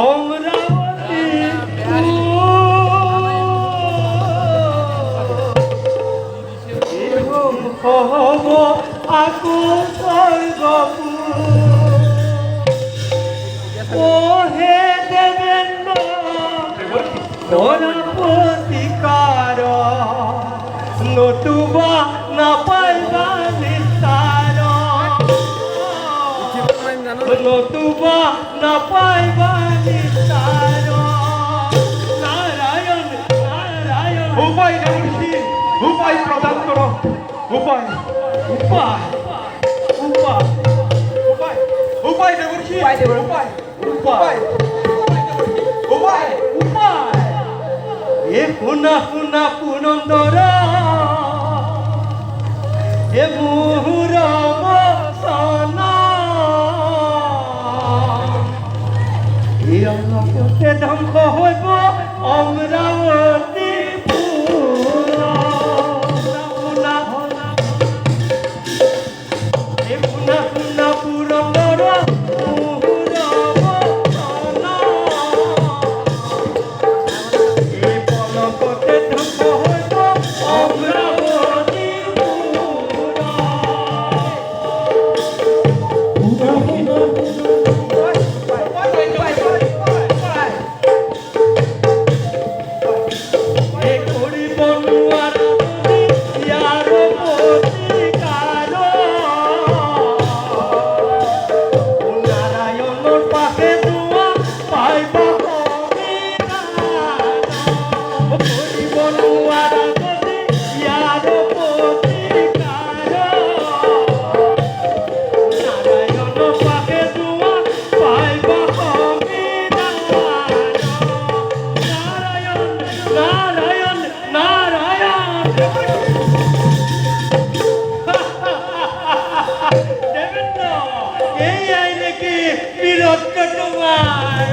অমরাবতী এরকম হব আকু স্বর্গপু ও হে দেবেন্দ্র প্রতিকার নতুবা না পাইবা নিস্তার নতুবা না পাইবা নিস্তার নারায়ণ নারায়ণ উপায় দেবর্ষি উপায় প্রদান করো উপায় উপায় উপায় উপায় উপায় দেবর্ষি উপায় উপায় উপায় উপায় এ পুনা পুনা পুনন্দর এ মুহুর সনা এ অলপতে ধ্বংস হইব অমরাবতী পুনা পুনা এ পুনা পুনা পুনন্দর এই আইনে কি বিরক্ত তোমার